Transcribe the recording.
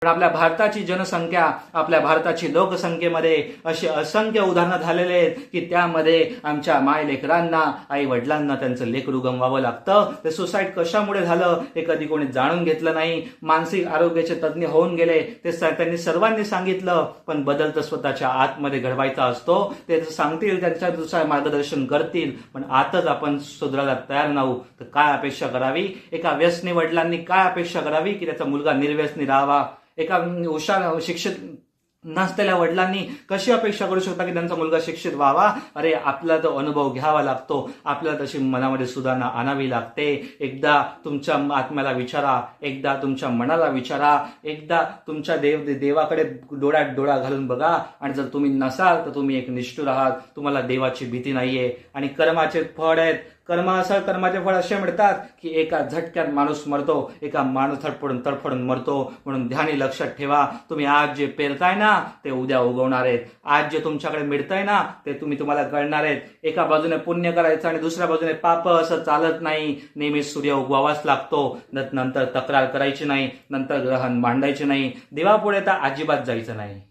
पण आपल्या भारताची जनसंख्या, आपल्या भारताची लोकसंख्येमध्ये अशी असंख्य उदाहरणं झालेले आहेत की त्यामध्ये आमच्या मायलेकरांना, आई वडिलांना त्यांचं लेकरू गमवावं लागतं. ते सुसाईड कशामुळे झालं हे कधी कोणी जाणून घेतलं नाही. मानसिक आरोग्याचे तज्ज्ञ होऊन गेले, ते त्यांनी सर्वांनी सांगितलं, पण बदल तर स्वतःच्या आतमध्ये घडवायचा असतो. ते सांगतील, त्यांच्यानुसार मार्गदर्शन करतील, पण आताच आपण सुधारायला तयार नाहू तर काय अपेक्षा करावी? एका व्यसनी वडिलांनी काय अपेक्षा करावी की त्याचा मुलगा निर्व्यसनी राहावा? एका हुशार शिक्षित नसलेल्या वडिलांनी कशी अपेक्षा करू शकता की त्यांचा मुलगा शिक्षित व्हावा? अरे, आपल्याला तो अनुभव घ्यावा लागतो, आपल्याला तशी मनामध्ये सुधारणा आणावी लागते. एकदा तुमच्या आत्म्याला विचारा, एकदा तुमच्या मनाला विचारा, एकदा तुमच्या देवाकडे डोळ्यात डोळा घालून बघा. आणि जर तुम्ही नसाल तर तुम्ही एक निष्ठुर आहात, तुम्हाला देवाची भीती नाहीये. आणि कर्माचे फळ आहेत, कर्माचे फळ असे मिळतात की एका झटक्यात माणूस मरतो, एका माणूस तडफडून मरतो. म्हणून ध्यानी लक्षात ठेवा, तुम्ही आज जे पेरताय ना ते उद्या उगवणार आहेत. आज जे तुमच्याकडे मिळतंय ना ते तुम्हाला कळणार आहेत. एका बाजूने पुण्य करायचं आणि दुसऱ्या बाजूने पाप, असं चालत नाही. नेहमी सूर्य उगवावाच लागतो. नंतर तक्रार करायची नाही, नंतर ग्रहण मांडायचे नाही, देवापुढे तर अजिबात जायचं नाही.